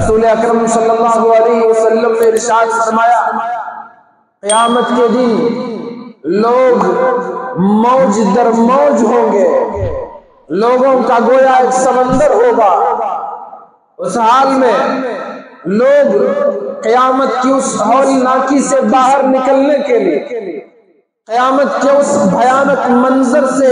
رسول اکرم صلی اللہ علیہ وسلم نے ارشاد فرمایا قیامت کے دن لوگ موج در موج ہوں گے، لوگوں کا گویا ایک سمندر ہوگا۔ اس حال میں لوگ قیامت کی اس ہولناکی سے باہر نکلنے کے لیے، قیامت کے اس بھیانک منظر سے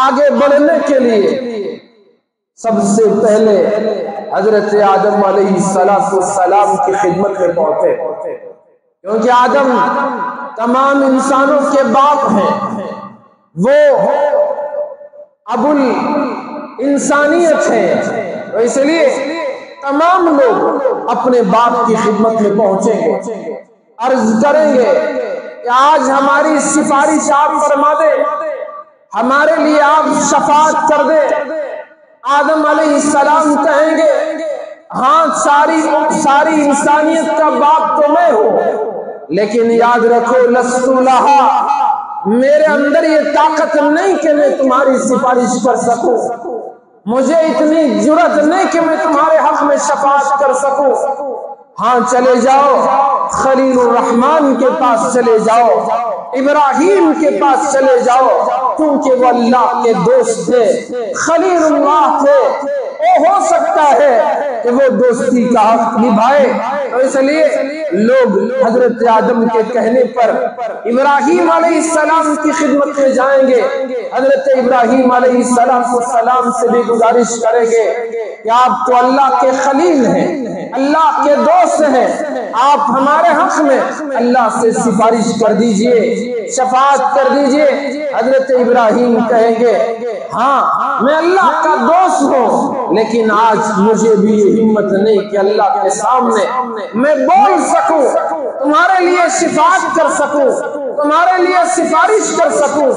آگے بڑھنے کے لیے سب سے پہلے حضرت آدم علیہ السلام کی خدمت میں پہنچے، کیونکہ آدم تمام انسانوں کے باپ ہیں، وہ ابو الانسانیت ہیں، تو اس لیے تمام لوگ اپنے باپ کی خدمت میں پہنچیں گے، عرض کریں گے کہ آج ہماری سفارش آپ فرما دیں، ہمارے لیے آپ شفاعت کر دیں۔ آدم علیہ السلام کہیں گے ہاں ساری انسانیت کا باپ تو میں ہوں، لیکن یاد رکھو لست لہا، میرے اندر یہ طاقت نہیں کہ میں تمہاری سفارش کر سکوں، مجھے اتنی جرأت نہیں کہ میں تمہارے حق میں شفاعت کر سکوں۔ ہاں چلے جاؤ خلیل الرحمن کے پاس چلے جاؤ، ابراہیم کے پاس چلے جاؤ، کیونکہ وہ اللہ کے دوست تھے، خلیل اللہ تھے، وہ ہو سکتا ہے کہ وہ دوستی کا حق نبھائے۔ تو اس لیے لوگ حضرت آدم کے کہنے پر ابراہیم علیہ السلام کی خدمت میں جائیں گے، حضرت ابراہیم علیہ السلام سے بھی گزارش کریں گے کہ آپ تو اللہ کے خلیل ہیں، اللہ کے دوست ہیں، آپ ہمارے حق میں اللہ سے سفارش کر دیجئے، شفاعت کر دیجئے۔ حضرت ابراہیم کہیں گے ہاں میں اللہ کا دوست ہوں، لیکن آج مجھے بھی یہ ہمت نہیں کہ اللہ کے سامنے میں بول سکوں، تمہارے لیے شفاعت کر سکوں، تمہارے لیے سفارش کر سکوں۔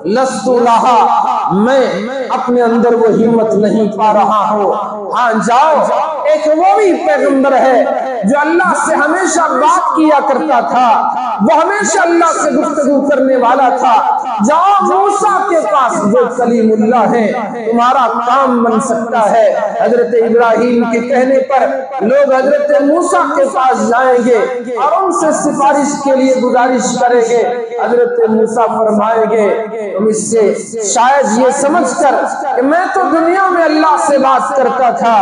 لست لہا، میں اپنے اندر وہ ہمت نہیں پا رہا ہوں۔ ہاں جاؤ، ایک وہ بھی پیغمبر ہے جو اللہ سے ہمیشہ بات کیا کرتا تھا، وہ ہمیشہ اللہ سے گفتگو کرنے والا تھا، جاؤ موسیٰ کے پاس جو کلیم اللہ ہے، تمہارا کام بن سکتا ہے۔ حضرت ابراہیم کے کہنے پر لوگ حضرت موسیٰ کے پاس جائیں گے اور ان سے سفارش کے لیے گزارش کریں گے۔ حضرت موسیٰ فرمائیں گے تم اس سے شاید یہ سمجھ کر کہ میں تو دنیا میں اللہ سے بات کرتا تھا،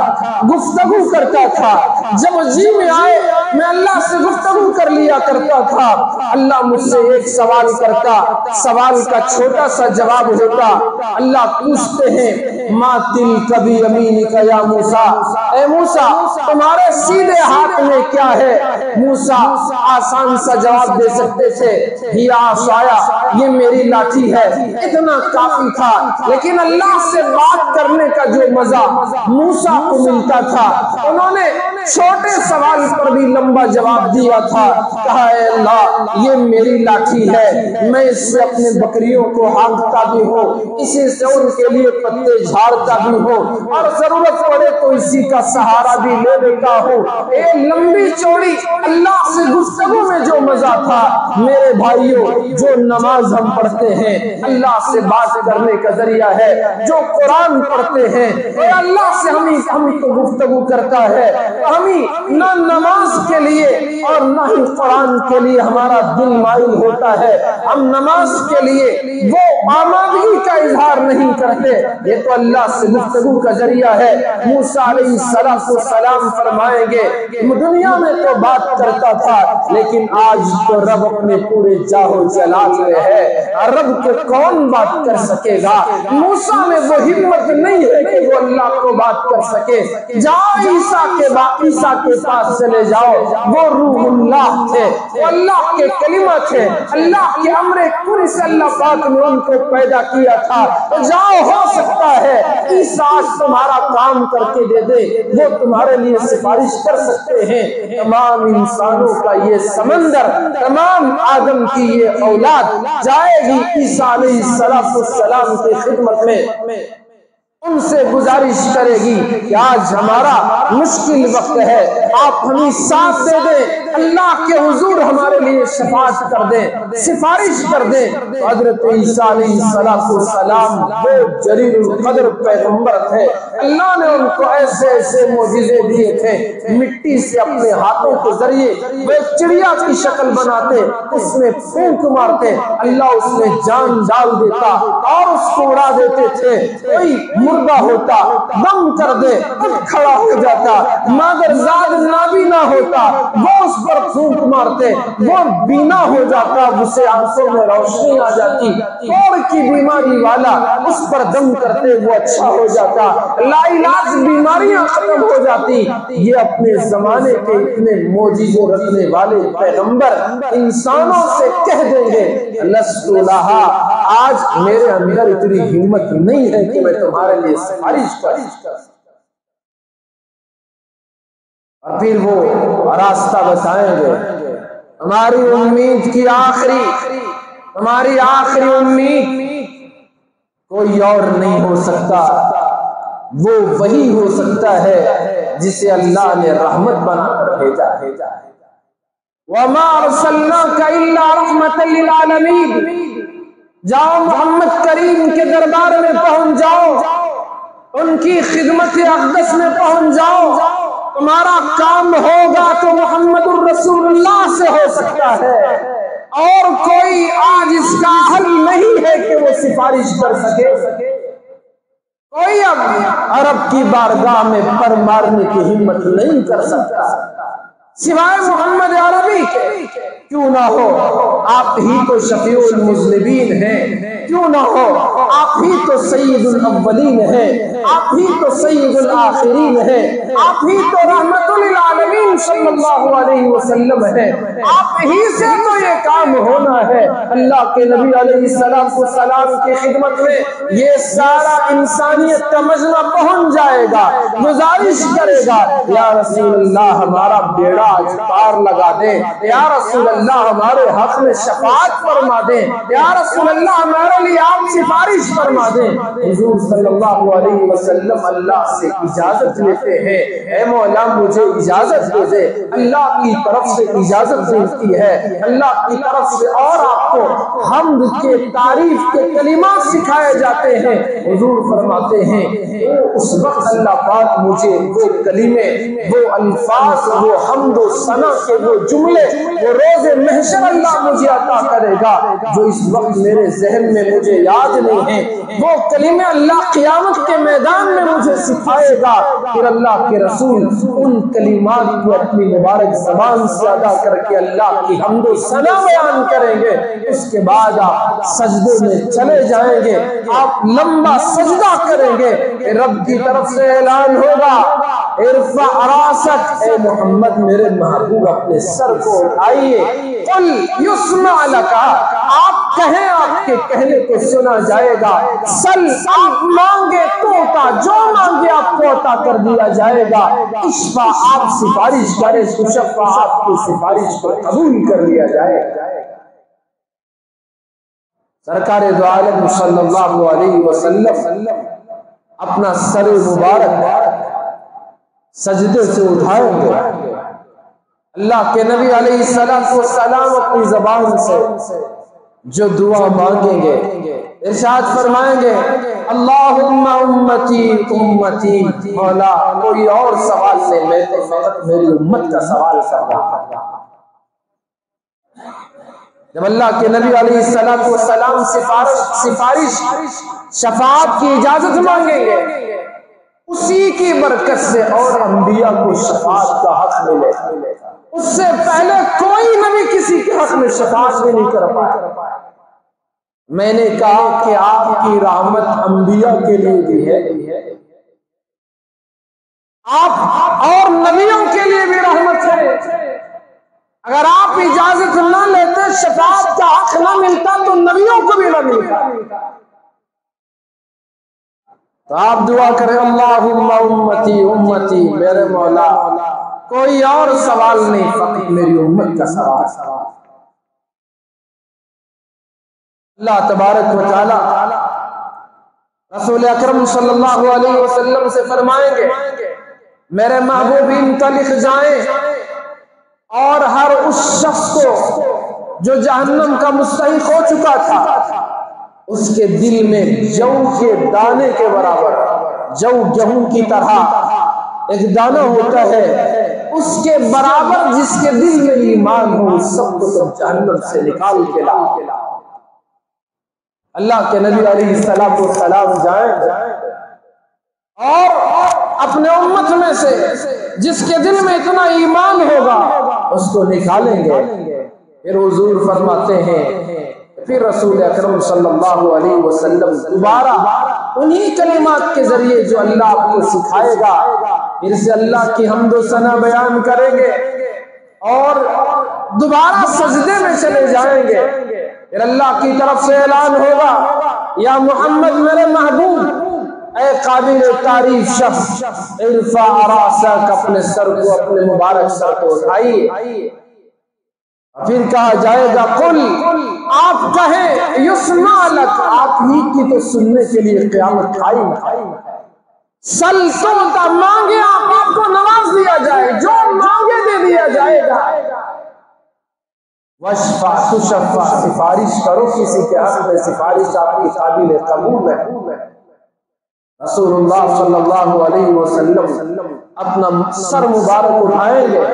گفتگو کرتا تھا، جب جی میں آئے میں اللہ سے گفتگو کر لیا کرتا تھا، اللہ مجھ سے ایک سوال کرتا، سوال کا چھوٹا سا جواب ہوتا، اللہ پوچھتے ہیں ما تلک بیمینک یا موسیٰ، اے موسیٰ تمہارے سیدھے ہاتھ میں کیا ہے؟ موسیٰ آسان سا جواب دے سکتے تھے، ہی عصایا، یہ میری لاٹھی ہے، اتنا کافی تھا۔ لیکن اللہ سے بات کرنے کا جو مزہ موسیٰ کو ملتا تھا، انہوں نے چھوٹے سوال پر بھی لمبا جواب دیا تھا، کہا اے اللہ یہ میری لاٹھی ہے، میں اس سے اپنے بکریوں کو ہانکتا بھی ہوں، اسی سے ان کے لیے پتے جھاڑتا بھی ہوں، اور ضرورت پڑے تو اسی کا سہارا بھی لے لیتا ہوں۔ اے لمبی چوڑی اللہ سے گفتگو میں جو مزہ تھا، میرے بھائیوں جو نماز ہم پڑھتے ہیں اللہ سے بات کرنے کا ذریعہ ہے، جو قرآن پڑھتے ہیں اے اللہ سے ہم کو گفتگو کرتا ہے، ہمیں نہ نماز کے لیے اور نہ ہی قرآن کے لیے ہمارا دل مائل ہوتا ہے، ہم نماز کے لیے وہ آمادگی کا اظہار نہیں کرتے، یہ تو اللہ سے گفتگو کا ذریعہ ہے۔ موسیٰ علیہ السلام فرمائیں گے دنیا میں تو بات کرتا تھا، لیکن آج تو رب اپنے پورے جاہو جلال میں ہے، رب کے کون بات کر سکے گا؟ موسیٰ میں وہ ہمت نہیں ہے کہ وہ اللہ کو بات کر سکے۔ جاؤ عیسیٰ کے پاس چلے جاؤ، وہ روح اللہ تھے، وہ اللہ کے کلمہ تھے، اللہ کے امر کن سے اللہ پاک نے ان کو پیدا کیا تھا۔ جاؤ، ہو سکتا ہے عیسیٰ تمہارا کام کر کے دے دے، وہ تمہارے لیے سفارش کر سکتے ہیں۔ تمام انسانوں کا یہ سمندر، تمام آدم کی یہ اولاد جائے گی عیسیٰ علیہ السلام کی خدمت میں۔ ان سے گزارش کرے گی کہ آج ہمارا مشکل وقت ہے، آپ ہمیں ساتھ دے دیں، اللہ کے حضور ہمارے لیے شفاعت کر دیں، سفارش کر دیں۔ حضرت عیسیٰ علیہ السلام وہ جلیل القدر پیغمبر تھے، اللہ نے ان کو ایسے ایسے معجزے دیے تھے، مٹی سے اپنے ہاتھوں کے ذریعے وہ ایک چڑیا کی شکل بناتے، اس میں پھونک مارتے، اللہ اس میں جان ڈال دیتا اور اس کو اڑا دیتے تھے۔ کوئی مردہ ہوتا دم کر دے کھڑا ہو جاتا، مادر زاد نابینا ہوتا وہ اس پر پھونک مارتے وہ بینا ہو جاتا، اسے آنکھوں میں روشنی آ جاتی، کوڑ کی بیماری والا اس پر دم کرتے وہ اچھا ہو جاتا، لا علاج بیماریاں ختم ہو جاتی۔ یہ اپنے زمانے کے اتنے معجزے رکھنے والے پیغمبر انسانوں سے کہہ دیں گے لست لہا، آج میرے اندر اتنی ہمت نہیں ہے کہ میں تمہارے لیے سفارش کروں۔ اور پھر وہ راستہ بتائیں گے، ہماری امید کی ہماری آخری امید کوئی اور نہیں ہو سکتا، وہ وہی ہو سکتا ہے جسے اللہ نے رحمت بنا کر بھیجا ہے۔ وَمَا أَرْسَلْنَاكَ إِلَّا رَحْمَةً لِّلْعَالَمِينَ، جاؤ محمد کریم کے دربار میں پہنچ جاؤ، ان کی خدمت اقدس میں پہنچ جاؤ، تمہارا کام ہوگا تو محمد الرسول اللہ سے ہو سکتا ہے، اور کوئی آج اس کا حل نہیں ہے کہ وہ سفارش کر سکے۔ کوئی اب عرب کی بارگاہ میں پر مارنے کی ہمت نہیں کر سکتا سوائے محمد عربی کے۔ کیوں نہ ہو آپ ہی تو شفیع المذنبین ہیں، کیوں نہ ہو آپ ہی تو سید الاولین ہیں، آپ ہی تو سید الآخرین ہیں، آپ ہی تو رحمت للعالمین صلی اللہ علیہ وسلم ہیں، آپ ہی سے تو یہ کام ہونا ہے۔ اللہ کے نبی علیہ السلام کی خدمت میں یہ سارا انسانیت کا مجمع پہنچ جائے گا، گزارش کرے گا یا رسول اللہ ہمارا بیڑا آج پار لگا دیں، یا رسول اللہ ہمارے حق میں شفاعت فرما دیں، یا رسول اللہ ہمارے لیے آپ سفارش فرما دیں۔ حضور صلی اللہ علیہ وسلم اللہ سے اجازت لیتے ہیں، اے مولا مجھے اجازت دے دے۔ اللہ کی طرف سے اجازت ملتی ہے، اللہ کی طرف سے، اور آپ کو حمد کے تعریف کے کلمات سکھائے جاتے ہیں۔ حضور فرماتے ہیں اس وقت اللہ پاک مجھے وہ کلمے، وہ الفاظ، وہ حمد و ثنا کے وہ جملے، وہ روز محشر اللہ مجھے عطا کرے گا جو اس وقت میرے ذہن میں مجھے یاد نہیں ہے، وہ کلمے اللہ قیامت کے میدان میں مجھے سکھائے گا۔ پھر اللہ کے رسول ان کلمات کو اپنی مبارک زبان سے ادا کر کے اللہ کی حمد و ثنا بیان کریں گے۔ اس کے بعد آپ سجدے میں چلے جائیں گے، آپ لمبا سجدہ کریں گے، رب کی طرف سے اعلان ہوگا ارفع راسک، اے محمد میرے محبوب اپنے سر کو اٹھائیے، قل یسمع لکا، آپ کہیں آپ کے کہنے کو سنا جائے گا، سل آپ مانگے تو عطا، جو مانگے آپ کو عطا کر دیا جائے گا، اشفع آپ سفارش کریں، تشفع آپ کی سفارش کو قبول کر لیا جائے گا۔ سرکار دو عالم صلی اللہ علیہ وسلم اپنا سر مبارک سجدے سے اٹھائیں گے، اللہ کے نبی علیہ السلام اپنی زبان سے جو دعا مانگیں گے ارشاد فرمائیں گے اللہم امتی امتی، مولا کوئی اور سوال نہیں، میں تو فقط میری امت کا سوال کر رہا ہوں۔ جب اللہ کے نبی علیہ السلام سفارش شفاعت کی اجازت مانگیں گے، اسی کی برکت سے اور انبیاء کو شفاعت کا حق ملے، اس سے پہلے کوئی نبی کسی کے حق میں شفاعت بھی نہیں کر پایا۔ میں نے کہا کہ آپ کی رحمت انبیاء کے لیے بھی ہے، آپ اور نبیوں کے لیے بھی رحمت ہے۔ اگر آپ اجازت نہ لیتے، شفاعت کا حق نہ ملتا تو نبیوں کو بھی نہ ملتا۔ تو آپ دعا کریں اللہم امتی امتی، میرے مولا کوئی اور سوال نہیں، فقط میری امت کا سوال۔ اللہ تبارک و تعالی رسول اکرم صلی اللہ علیہ وسلم سے فرمائیں گے میرے محبوب انطلق جائیں اور ہر اس شخص کو جو جہنم کا مستحق ہو چکا تھا اس کے دل میں جو کے دانے کے برابر، جو گیہوں کی طرح ایک دانہ ہوتا ہے اس کے برابر جس کے دل میں ایمان ہو، اس سب کو سب جہنم سے نکال کے لا۔ اللہ کے نبی علیہ السلام جائیں اور اپنے امت میں سے جس کے دل میں اتنا ایمان ہوگا اس کو نکالیں گے۔ پھر حضور فرماتے ہیں پھر رسول اکرم صلی اللہ علیہ وسلم دوبارہ انہی کلمات کے ذریعے جو اللہ آپ کو سکھائے گا پھر سے اللہ کی حمد و ثنا بیان کریں گے اور دوبارہ سجدے میں چلے جائیں گے۔ پھر اللہ کی طرف سے اعلان ہوگا یا محمد میرے محبوب اے قابل تعریف شخص ارفع راسک، اپنے سر کو، اپنے مبارک سر کو اٹھائیے۔ پھر کہا جائے گا قل، آپ کہیں یسمع لک، آپ ہی کی تو سننے کے لیے قیامت قائم ہے۔ سل تعطیٰ، مانگے آپ کو نواز دیا جائے، جو مانگے دے دیا جائے گا۔ واشفع تشفع، سفارش کرو کسی کے حق میں، سفارش آپ کی قابل قبول ہے۔ رسول اللہ صلی اللہ علیہ وسلم اپنا سر مبارک اٹھائیں گے۔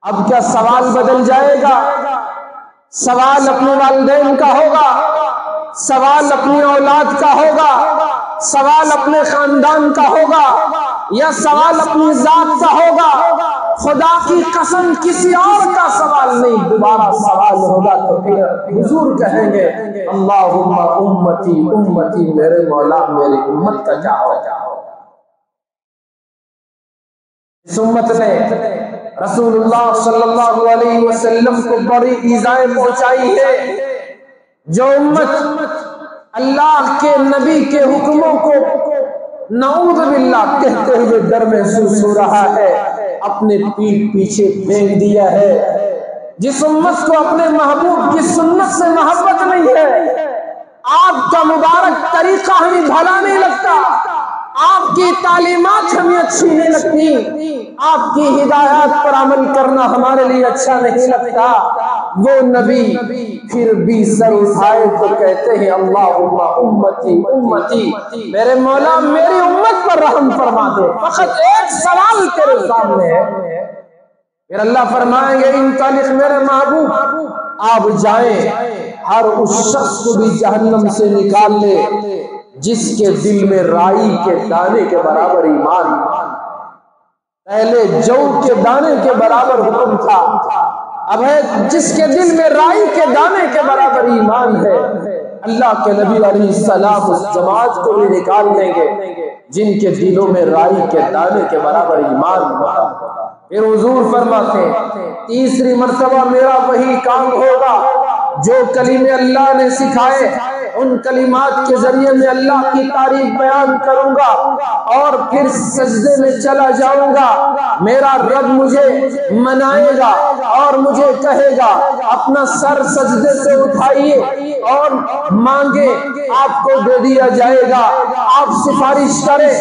اب کیا سوال بدل جائے گا؟ سوال اپنے والدین کا ہوگا، سوال اپنی اولاد کا ہوگا، سوال اپنے خاندان کا ہوگا، یا سوال اپنی ذات کا ہوگا؟ خدا کی قسم کسی اور کا سوال نہیں، دوبارہ سوال ہوگا تو پھر حضور کہیں گے اللہم امتی امتی، میرے مولا میری امت کا کیا ہوگا؟ اس امت نے رسول اللہ صلی اللہ علیہ وسلم کو بڑی ایذائیں پہنچائی ہے۔ جو امت اللہ کے نبی کے حکموں کو نعوذ باللہ کہتے ہوئے ڈر محسوس ہو رہا ہے، اپنے پیٹھ پیچھے پھینک دیا ہے۔ جس امت کو اپنے محبوب کی سنت سے محبت نہیں ہے، آپ کا مبارک طریقہ ہمیں بھلا نہیں لگتا، آپ کی تعلیمات ہمیں اچھی نہیں لگتی، آپ کی ہدایات پر عمل کرنا ہمارے لیے اچھا نہیں لگتا، وہ نبی پھر بھی سر اٹھائے تو کہتے ہیں اللہم امتی امتی، میرے مولا میری امت پر رحم فرما دے، فقط ایک سوال تیرے سامنے ہے۔ پھر اللہ فرمائیں گے انطلق میرے محبوب، آپ جائیں ہر اس شخص کو بھی جہنم سے نکال لے جس کے دل میں رائی کے دانے کے برابر ایمان۔ پہلے جو کے دانے کے برابر حکم تھا، اب ہے جس کے دل میں رائی کے دانے کے برابر ایمان ہے۔ اللہ کے نبی علیہ السلام اس جماعت کو بھی نکال دیں گے جن کے دلوں میں رائی کے دانے کے برابر ایمان ہوگا۔ پھر حضور فرماتے ہیں تیسری مرتبہ میرا وہی کام ہوگا جو کلمے اللہ نے سکھائے، ان کلمات کے ذریعے میں اللہ کی تعریف بیان کروں گا اور پھر سجدے میں چلا جاؤں گا۔ میرا رب مجھے منائے گا اور مجھے کہے گا اپنا سر سجدے سے اٹھائیے اور مانگے، آپ کو دے دیا جائے گا۔ آپ سفارش کریں،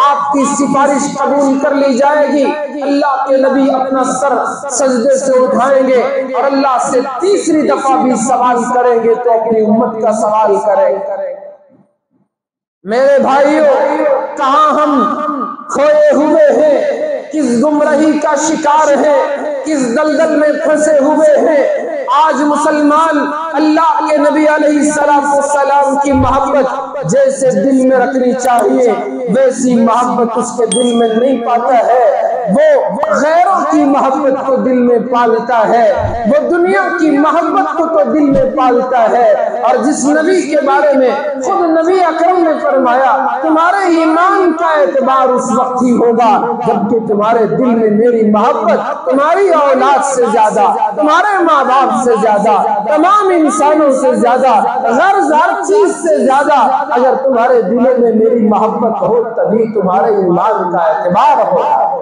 آپ کی سفارش قبول کر لی جائے گی۔ اللہ کے نبی اپنا سر سجدے سے اٹھائیں گے اور اللہ سے تیسری دفعہ بھی سوال کریں گے تو اپنی امت کا سوال کریں۔ میرے بھائیوں، کہاں ہم کھوئے ہوئے ہیں، کس گمراہی کا شکار ہے، کس دلدل میں پھنسے ہوئے ہیں۔ آج مسلمان اللہ کے نبی علیہ السلام کی محبت جیسے دل میں رکھنی چاہیے ویسی محبت اس کے دل میں نہیں پاتا ہے، وہ غیروں کی محبت کو دل میں پالتا ہے، وہ دنیا کی محبت کو تو دل میں پالتا ہے۔ اور جس نبی کے بارے میں خود نبی اکرم نے فرمایا تمہارے ایمان کا اعتبار اس وقت ہی ہوگا جبکہ تمہارے دل میں میری محبت تمہاری اولاد سے زیادہ، تمہارے ماں باپ سے زیادہ، تمام انسانوں سے زیادہ، غرض ہر چیز سے زیادہ اگر تمہارے دلوں میں میری محبت ہو تبھی تمہارے ایمان کا اعتبار ہوگا۔